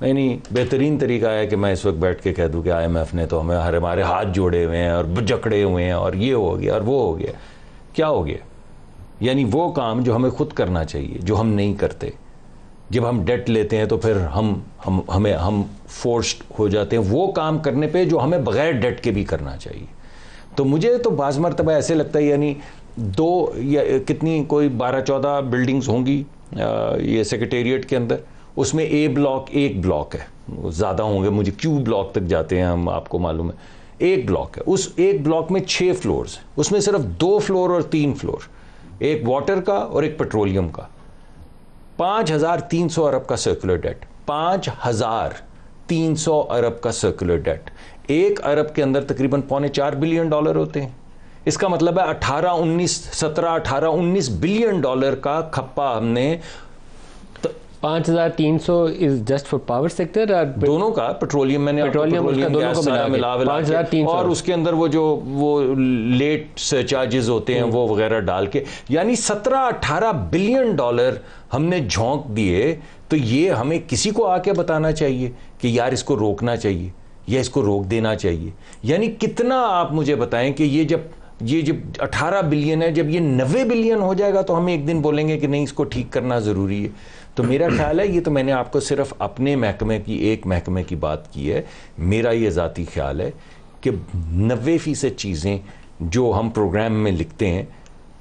यानी बेहतरीन तरीका है कि मैं इस वक्त बैठ के कह दूं कि IMF ने तो हमारे हाथ जोड़े हुए हैं और जकड़े हुए हैं और ये हो गया और वो हो गया। क्या हो गया? यानी वो काम जो हमें खुद करना चाहिए, जो हम नहीं करते। जब हम डेट लेते हैं तो फिर हम फोर्स्ड हो जाते हैं वो काम करने पे जो हमें बगैर डेट के भी करना चाहिए। तो मुझे तो बाज़ मरतबा ऐसे लगता है, यानी 2 या कितनी कोई 12-14 बिल्डिंग्स होंगी ये सेक्रेटेरिएट के अंदर, उसमें A ब्लॉक एक ब्लॉक है, ज़्यादा होंगे, मुझे Q ब्लॉक तक जाते हैं हम, आपको मालूम है। एक ब्लॉक है, उस एक ब्लॉक में 6 फ्लोर्स हैं, उसमें सिर्फ 2 फ्लोर और 3 फ्लोर, एक वाटर का और एक पेट्रोलियम का। 5,300 अरब का सर्कुलर डेट, 5,300 अरब का सर्कुलर डेट। 1 अरब के अंदर तकरीबन $4.25 बिलियन होते हैं। इसका मतलब है 18-19 बिलियन डॉलर का खप्पा हमने। 5,300 is just for power sector और दोनों का, पेट्रोलियम मैंने पेट्रोलियम दोनों को मिला 5,300 और उसके अंदर वो लेट सरचार्जेस होते हैं वो वगैरह डाल के, यानी 17-18 बिलियन डॉलर हमने झोंक दिए। तो ये हमें किसी को आके बताना चाहिए कि यार इसको रोकना चाहिए या इसको रोक देना चाहिए। यानी कितना आप मुझे बताएं कि ये जब 18 बिलियन है, जब ये 90 बिलियन हो जाएगा तो हम एक दिन बोलेंगे कि नहीं इसको ठीक करना ज़रूरी है। तो मेरा ख्याल है, ये तो मैंने आपको सिर्फ अपने महकमे की एक महकमे की बात की है, मेरा ये ज़ाती ख्याल है कि 90% चीज़ें जो हम प्रोग्राम में लिखते हैं,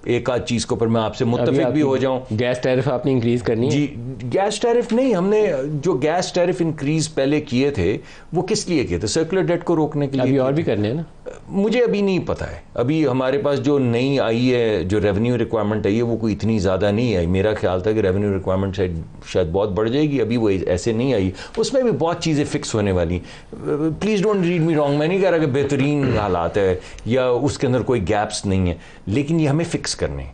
एक आध चीज़ के ऊपर मैं आपसे मुत्तफिक भी हो जाऊं। गैस टैरिफ आपने इंक्रीज करनी है? जी, गैस टैरिफ नहीं, हमने जो गैस टैरिफ इंक्रीज पहले किए थे वो किस लिए किए थे? सर्कुलर डेट को रोकने के लिए। अभी और भी करने हैं ना? मुझे अभी नहीं पता है। अभी हमारे पास जो नई आई है, जो रेवेन्यू रिक्वायरमेंट आई है, वो कोई इतनी ज़्यादा नहीं आई। मेरा ख्याल था कि रेवेन्यू रिक्वायरमेंट शायद बहुत बढ़ जाएगी, अभी वो ऐसे नहीं आई। उसमें भी बहुत चीज़ें फिक्स होने वाली। Please don't read me wrong, मैं नहीं कह रहा कि बेहतरीन हालात है या उसके अंदर कोई गैप्स नहीं है, लेकिन ये हमें फिक्स करने,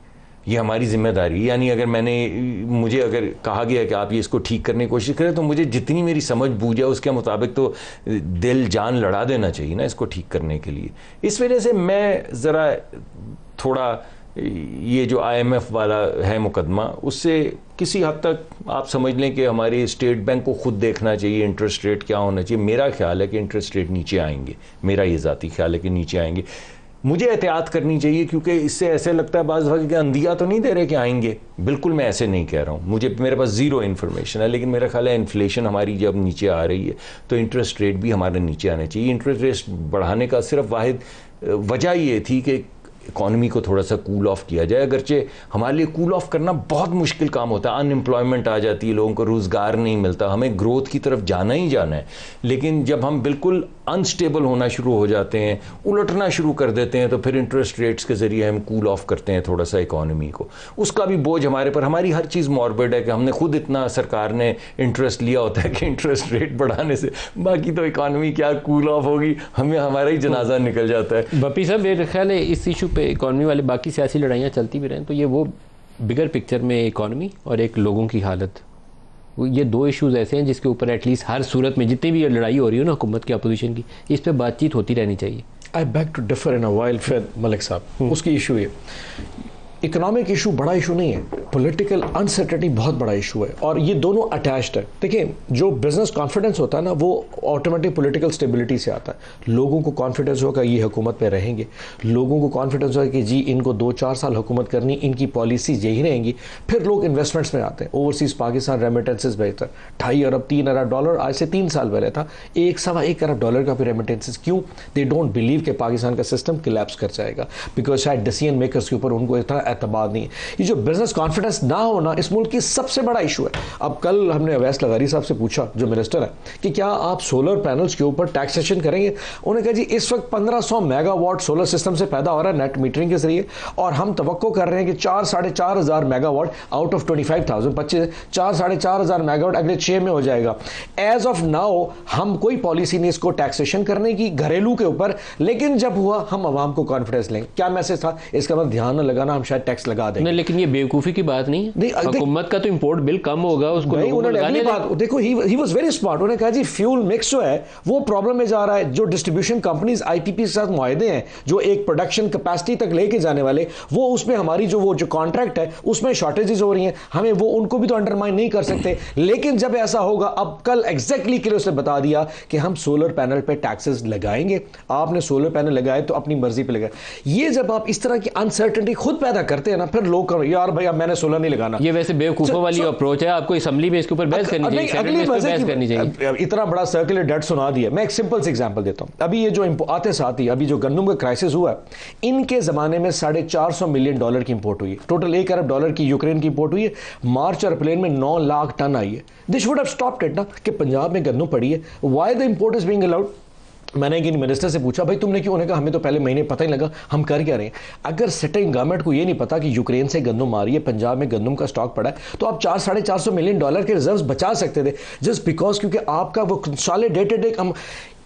ये हमारी जिम्मेदारी। यानी अगर मुझे अगर कहा गया है कि आप ये इसको ठीक करने की कोशिश करें, तो मुझे जितनी मेरी समझ बूझ है उसके मुताबिक तो दिल जान लड़ा देना चाहिए ना इसको ठीक करने के लिए। इस वजह से मैं ज़रा थोड़ा ये जो IMF वाला है मुकदमा, उससे किसी हद तक आप समझ लें कि हमारे स्टेट बैंक को खुद देखना चाहिए इंटरेस्ट रेट क्या होना चाहिए। मेरा ख्याल है कि इंटरेस्ट रेट नीचे आएंगे, मेरा ये ज़ाती ख्याल है कि नीचे आएंगे। मुझे एहतियात करनी चाहिए क्योंकि इससे ऐसे लगता है बाज़ वक्त कि अंदिया तो नहीं दे रहे कि आएंगे। बिल्कुल मैं ऐसे नहीं कह रहा हूँ, मेरे पास ज़ीरो इन्फॉर्मेशन है, लेकिन मेरा ख्याल है इन्फ्लेशन हमारी जब नीचे आ रही है तो इंटरेस्ट रेट भी हमारे नीचे आना चाहिए। इंटरेस्ट रेट बढ़ाने का सिर्फ वाहिद वजह ये थी कि इकॉनमी को थोड़ा सा कूल ऑफ किया जाए। अगरचे हमारे लिए कूल ऑफ करना बहुत मुश्किल काम होता है, अनएम्प्लॉयमेंट आ जाती है, लोगों को रोज़गार नहीं मिलता, हमें ग्रोथ की तरफ जाना ही जाना है। लेकिन जब हम बिल्कुल अनस्टेबल होना शुरू हो जाते हैं, उलटना शुरू कर देते हैं, तो फिर इंटरेस्ट रेट्स के ज़रिए हम कूल ऑफ करते हैं थोड़ा सा इकॉनमी को। उसका भी बोझ हमारे पर, हमारी हर चीज़ मॉर्बिड है कि हमने खुद इतना सरकार ने इंटरेस्ट लिया होता है कि इंटरेस्ट रेट बढ़ाने से बाकी तो इकॉनमी क्या कूल ऑफ होगी, हमें हमारा ही जनाजा निकल जाता है। बपी साहब, मेरा ख्याल है इस इशू पे इकॉनमी वाले बाकी सियासी लड़ाइयाँ चलती भी रहें, तो ये वो बिगर पिक्चर में इकॉनमी और एक लोगों की हालत, ये 2 इश्यूज़ ऐसे हैं जिसके ऊपर एटलीस्ट हर सूरत में जितनी भी ये लड़ाई हो रही हो ना हुकूमत की अपोजिशन की, इस पे बातचीत होती रहनी चाहिए। I beg to differ in a while फिर मलिक साहब, उसकी इशू है इकोनॉमिक इशू बड़ा इशू नहीं है, पॉलिटिकल अनसर्टेनिटी बहुत बड़ा इशू है और ये दोनों अटैच्ड है। देखिए, जो बिजनेस कॉन्फिडेंस होता है ना, वो ऑटोमेटिक पॉलिटिकल स्टेबिलिटी से आता है। लोगों को कॉन्फिडेंस होगा ये हुकूमत पे रहेंगे, लोगों को कॉन्फिडेंस होगा कि जी इनको 2-4 साल हुकूमत करनी, इनकी पॉलिसीज यही रहेंगी, फिर लोग इन्वेस्टमेंट्स में आते हैं। ओवरसीज़ पाकिस्तान रेमिटेंसेज भेजता है, 2.5 अरब 3 अरब डॉलर आज से 3 साल पहले था, 1.25 अरब डॉलर का भी रेमिटेंसेज। क्यों? दे डोंट बिलीव कि पाकिस्तान का सिस्टम कोलैप्स कर जाएगा, बिकॉज शायद डिसीजन मेकर्स के ऊपर उनको इतना एतमाद नहीं है। ये जो बिजनेस कॉन्फिडेंस ना होना इस मुल्क की सबसे बड़ा इशू है। अब कल हमने अवैस लगारी साहब से पूछा, जो मिनिस्टर है, कि क्या आप सोलर पैनल्स के ऊपर टैक्सेशन करेंगे? उन्होंने कहा जी इस वक्त 1500 मेगावाट सोलर सिस्टम से पैदा हो रहा है नेट मीटरिंग के जरिए, और हम तवक्को कर रहे हैं कि 4-4.5 हज़ार मेगावाट आउट ऑफ 25,000 4-4.5 हज़ार मेगावाट अगले 6 में हो जाएगा। एज ऑफ नाउ हम कोई पॉलिसी नहीं इसको टैक्सेशन करने की घरेलू के ऊपर, लेकिन जब हुआ हम आवाम को कॉन्फिडेंस लेंगे। क्या मैसेज था इसका? मतलब ध्यान न लगाना, हम शायद टैक्स लगा देंगे। नहीं, लेकिन ये बेवकूफ़ी की बात नहीं है। हुकूमत का तो इंपोर्ट बिल कम होगा, उसको अगली बात देखो, ही वाज वेरी स्मार्ट। उन्होंने कहा जी फ्यूल मिक्स जो है वो प्रॉब्लम में जा रहा है, जो डिस्ट्रीब्यूशन कंपनीज आईटीपी के साथ मुआहदे हैं जो एक प्रोडक्शन कैपेसिटी तक लेके जाने वाले, वो उसमें हमारी जो कॉन्ट्रैक्ट है उसमें शॉर्टेजेस हो रही हैं, हमें वो उनको भी तो अंडरमाइन नहीं कर सकते। लेकिन जब ऐसा होगा, अब कल एग्जैक्टली क्लियर उसने बता दिया कि हम सोलर पैनल पे टैक्सेस लगाएंगे, आपने सोलर पैनल लगाए तो अपनी मर्जी पे लगाए। ये जब आप इस तरह की अनसर्टेनिटी खुद पैदा करते हैं ना, फिर लोग करो यार भैया मैंने सोलर नहीं लगाना। ये वैसे बेवकूफों वाली अप्रोच है, आपको असेंबली में इसके ऊपर बहस करनी चाहिए, इतना बड़ा सर्कुलर डेट सुना दिया। मैं एक सिंपल से एग्जांपल देता हूं। अभी ये जो आते साथ ही अभी जो गंदम का क्राइसिस हुआ, इनके जमाने में $450 मिलियन की इंपोर्ट हुई है, टोटल $1 अरब की यूक्रेन की इंपोर्ट हुई है। मार्च और अप्रैल में 9 लाख टन आई है। This would have stopped it ना, कि पंजाब में गंदम पड़ी है, why the import is being allowed. मैंने एक मिनिस्टर से पूछा भाई तुमने क्यों? उन्होंने कहा हमें तो पहले महीने पता ही लगा हम कर क्या रहे हैं। अगर सिटिंग गवर्नमेंट को ये नहीं पता कि यूक्रेन से गंदम आ रही है, पंजाब में गंदम का स्टॉक पड़ा है, तो आप $400-450 मिलियन के रिजर्व्स बचा सकते थे, जस्ट बिकॉज क्योंकि आपका वो consolidated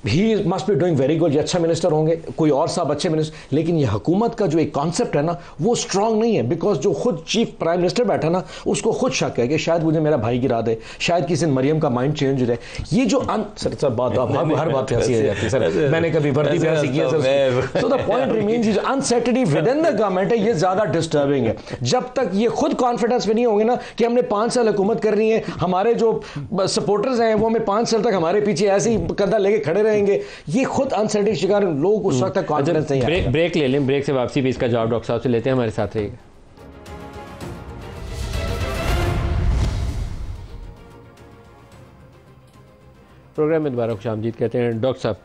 he must be doing very good, ये अच्छा मिनिस्टर होंगे, कोई और साहब अच्छे मिनिस्टर, लेकिन ये हुकूमत का जो एक कॉन्सेप्ट है ना वो स्ट्रांग नहीं है, बिकॉज जो खुद चीफ प्राइम मिनिस्टर बैठा ना उसको खुद शक है कि शायद मुझे मेरा भाई गिरा दे, शायद किसी दिन मरियम का माइंड चेंज हो जाए। ये जो सर बात हर बात पे हंसी आ जाती है सर, मैंने कभी वर्दी पे हंसी किया sir. So the point remains, ये जो uncertainty with in the government है ये ज्यादा डिस्टर्बिंग है। जब तक ये खुद कॉन्फिडेंस में नहीं होंगे ना कि हमने 5 साल हुकूमत करनी है, हमारे जो सपोर्टर्स हैं वो हमें 5 साल तक हमारे पीछे ऐसे ही कंधा लेके खड़े रहेंगे, ये खुद अनसर्टेनिटी शिकार लोग उस वक्त तक कॉन्फिडेंस नहीं है। ब्रेक ले लें, ब्रेक से वापसी भी इसका जवाब डॉक्टर साहब से लेते हैं, हमारे साथ रहिएगा। प्रोग्राम में दोबारा खुशामदीद कहते हैं। डॉक्टर साहब,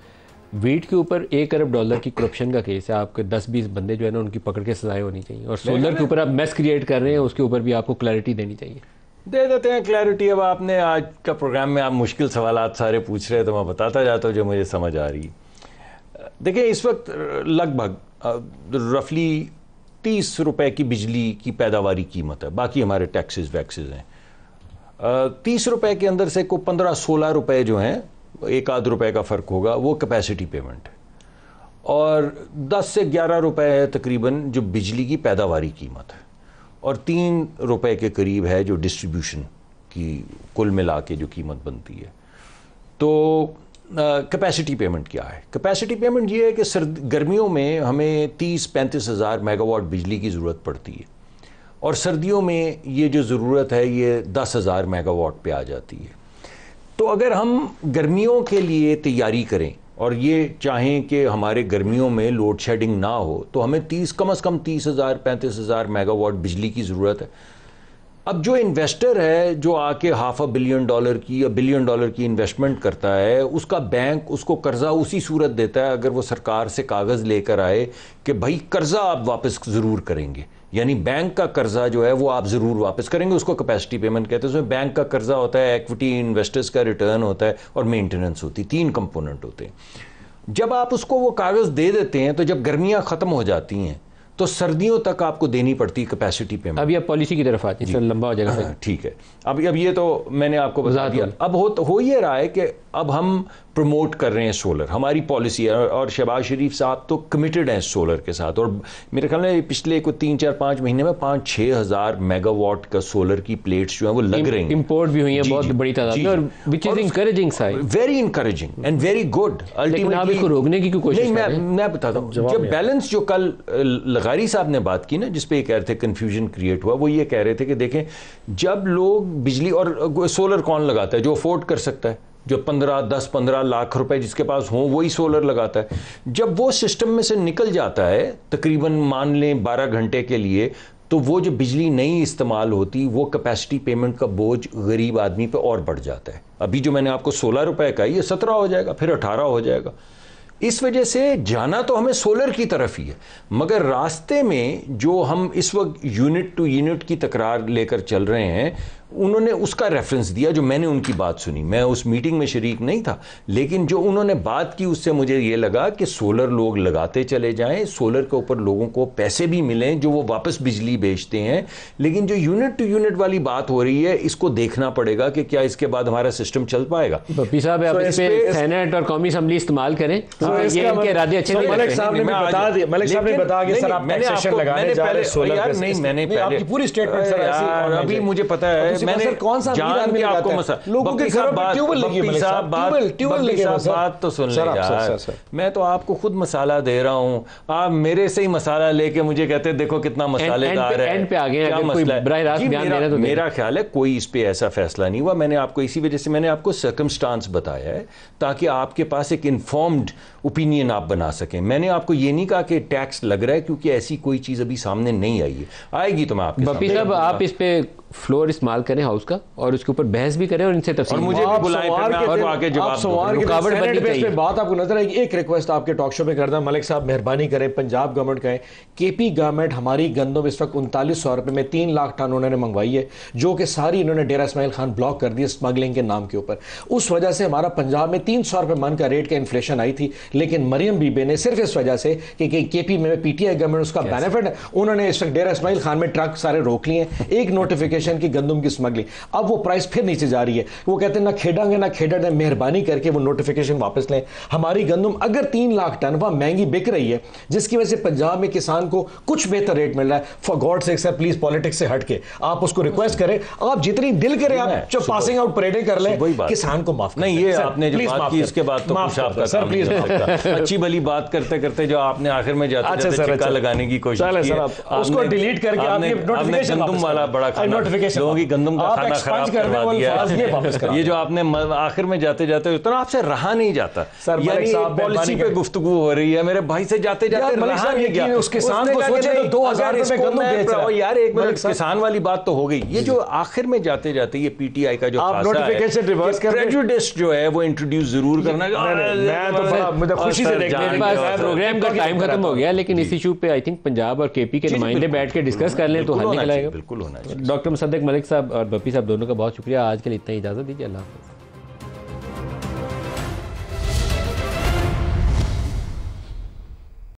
वीट के ऊपर $1 अरब की करप्शन का केस है, आपके 10-20 बंदे जो है ना उनकी पकड़ के सजाएं होनी चाहिए, और सोलर के ऊपर आप मेस क्रिएट कर रहे हैं, उसके ऊपर भी आपको क्लैरिटी देनी चाहिए। दे देते हैं क्लैरिटी। अब आपने आज का प्रोग्राम में आप मुश्किल सवालात सारे पूछ रहे हैं तो मैं बताता जाता हूँ जो मुझे समझ आ रही। देखिए इस वक्त लगभग रफली 30 रुपए की बिजली की पैदावारी कीमत है, बाकी हमारे टैक्सेस वैक्सेस हैं। 30 रुपए के अंदर से को 15-16 रुपए जो हैं, 1-आध रुपए का फ़र्क होगा, वो कैपेसिटी पेमेंट है, और 10 से 11 रुपए है तकरीबन जो बिजली की पैदावारी कीमत है, और 3 रुपए के करीब है जो डिस्ट्रीब्यूशन की कुल मिला के जो कीमत बनती है। तो कैपेसिटी पेमेंट क्या है? कैपेसिटी पेमेंट ये है कि गर्मियों में हमें 30-35 हज़ार मेगावाट बिजली की ज़रूरत पड़ती है, और सर्दियों में ये जो ज़रूरत है ये 10,000 मेगावाट पे आ जाती है। तो अगर हम गर्मियों के लिए तैयारी करें और ये चाहें कि हमारे गर्मियों में लोड शेडिंग ना हो, तो हमें कम से कम 30,000-35,000 मेगावाट बिजली की ज़रूरत है। अब जो इन्वेस्टर है जो आके $500 बिलियन की या $1 बिलियन की इन्वेस्टमेंट करता है, उसका बैंक उसको कर्जा उसी सूरत देता है अगर वो सरकार से कागज़ लेकर आए कि भाई कर्जा आप वापस ज़रूर करेंगे, यानी बैंक का कर्जा जो है वो आप ज़रूर वापस करेंगे, उसको कैपेसिटी पेमेंट कहते हैं। उसमें बैंक का कर्जा होता है, एक्विटी इन्वेस्टर्स का रिटर्न होता है, और मेंटेनेंस होती है, 3 कंपोनेंट होते हैं। जब आप उसको वो कागज़ दे देते हैं तो जब गर्मियाँ ख़त्म हो जाती हैं तो सर्दियों तक आपको देनी पड़ती है कैपेसिटी पेमेंट। अभी आप पॉलिसी की तरफ आती है, लंबा हो जाएगा। ठीक है, अब ये तो मैंने आपको बता दिया। अब हो ये रहा है कि अब हम प्रमोट कर रहे हैं सोलर, हमारी पॉलिसी है, और शहबाज शरीफ साहब तो कमिटेड हैं सोलर के साथ, और मेरे ख्याल में पिछले 3-4-5 महीने में 5-6 हज़ार मेगावाट का सोलर की प्लेट्स जो है वो लग रही हैं, इंपोर्ट भी हुई है बहुत बड़ी तादाद में, और which is encouraging side, very encouraging and very good. Ultimately आप इसको रोकने की कोशिश कर रहे हैं। मैं बताता हूँ, जब बैलेंस जो कल लगारी साहब ने बात की ना, जिसपे कह रहे थे कंफ्यूजन क्रिएट हुआ, वो ये कह रहे थे कि देखें जब लोग बिजली, और सोलर कौन लगाता है? जो अफोर्ड कर सकता है, जो 10-15 लाख रुपए जिसके पास हो वही सोलर लगाता है। जब वो सिस्टम में से निकल जाता है तकरीबन मान लें 12 घंटे के लिए, तो वो जो बिजली नहीं इस्तेमाल होती, वो कैपेसिटी पेमेंट का बोझ गरीब आदमी पे और बढ़ जाता है। अभी जो मैंने आपको 16 रुपए का, ये 17 हो जाएगा, फिर 18 हो जाएगा। इस वजह से जाना तो हमें सोलर की तरफ ही है, मगर रास्ते में जो हम इस वक्त यूनिट टू यूनिट की तकरार लेकर चल रहे हैं, उन्होंने उसका रेफरेंस दिया जो मैंने उनकी बात सुनी। मैं उस मीटिंग में शरीक नहीं था, लेकिन जो उन्होंने बात की उससे मुझे ये लगा कि सोलर लोग लगाते चले जाएं, सोलर के ऊपर लोगों को पैसे भी मिलें जो वो वापस बिजली बेचते हैं, लेकिन जो यूनिट टू यूनिट वाली बात हो रही है इसको देखना पड़ेगा कि क्या इसके बाद हमारा सिस्टम चल पाएगा। पप्पी साहब आप इस पे सेनेट और कौमी असम्बली इस्तेमाल करें, ये इनके इरादे अच्छे नहीं लगते। मलिक साहब ने बता दिया, मलिक साहब ने बताया कि सर आप टैक्सेशन लगाने जा रहे हैं सोलर यार नहीं, मैंने आपकी पूरी स्टेटमेंट सर ऐसी अभी मुझे पता है, मैंने कौन सा जान के आपको लोगों के घर में ट्यूबवेल लगी है, बात तो सुन ले यार, मैं तो आपको खुद मसाला दे रहा हूं, आप मेरे से ही मसाला लेके मुझे कहते हैं देखो कितना मसालेदार है। एंड पे आ गए, अगर कोई बराह रास्त बयान देना तो मेरा ख्याल है कोई इस पे ऐसा फैसला नहीं हुआ। मैंने आपको इसी वजह से मैंने आपको सर्कमस्टांस बताया है ताकि आपके पास एक इन्फॉर्म्ड ओपिनियन आप बना सकें। मैंने आपको ये नहीं कहा कि टैक्स लग रहा है, क्योंकि ऐसी कोई चीज अभी सामने नहीं आई है, आएगी तो मैं आपके बप्पी साहब आप इस पे फ्लोर इस्तेमाल करें हाउस का और उसके ऊपर बहस भी करें और इनसे तफसील, और मुझे भी बुलाएं फिर मैं आपको आके जवाब दूंगा। रुकावट बननी चाहिए। बात आपको नजर आएगी। एक रिक्वेस्ट आपके टॉक शो में करता हूं, मलिक साहब मेहरबानी करें, पंजाब गवर्नमेंट कहें, केपी गवर्नमेंट हमारी गंदम इस वक्त 3900 रुपए में 3 लाख टन उन्होंने मंगवाई है, जो कि सारी इन्होंने डेरा इस्माइल खान ब्लॉक कर दी स्मगलिंग के नाम के ऊपर। उस वजह से हमारा पंजाब में 300 रुपए मन का रेट का इन्फ्लेशन आई थी, लेकिन मरियम बीबी ने सिर्फ इस वजह से कि केपी में पीटीआई गवर्नमेंट उसका बेनिफिट है, उन्होंने इस वक्त डेरा इस्माइल खान में ट्रक सारे रोक लिए, एक नोटिफिकेशन की गंदम की स्मगलिंग। अब वो प्राइस फिर नीचे जा रही है, वो कहते हैं ना खेडांगे ना खेडा, मेहरबानी करके वो नोटिफिकेशन वापस लें। हमारी गंदम अगर 3 लाख टन वहां महंगी बिक रही है, जिसकी वजह से पंजाब में किसान को कुछ बेहतर रेट मिल रहा है, for God sake sir please politics से हट के आप उसको रिक्वेस्ट करें, आप जितनी दिल करे आप जो पासिंग आउट परेडें कर लें, किसान को माफ नहीं। ये आपने जो बात की इसके बाद तो कुछ आपका सर प्लीज अच्छी भली बात करते करते जो आपने आखिर में जाते चिक्का लगाने की कोशिश की, उसको डिलीट करके आपने गंदम वाला बड़ा नोटिफिकेशन, लोगों की गंदम का खाना खराब करवा दिया। ये जो आपने आखिर में जाते जाते तो आपसे रहा नहीं जाता सर, पॉलिसी पे गुफ्तगू हो रही है मेरे भाई से जाते जाते रहा नहीं गया। उस किसान को सोचे तो 2000 रुपए गंदम बेच रहा है यार। एक मिनट, किसान वाली बात तो हो गई, ये जो आखिर में जाते जाते ये पीटीआई का जो नोटिफिकेशन रिवर्स कर प्रेजुडिस जो है वो इंट्रोड्यूस जरूर करना। मैं तो बड़ा मुझे खुशी से देखने प्रोग्राम का टाइम खत्म हो गया, लेकिन इस इशू पे आई थिंक पंजाब और केपी के नुमाइंदे बैठ के डिस्कस कर लें तो हल निकल आएगा। बिल्कुल होना चाहिए। डॉक्टर मुसद्दक मलिक साहब और बप्पी साहब दोनों का बहुत शुक्रिया। आज के लिए इतना ही, इजाजत दीजिए, अल्लाह हाफ़िज़।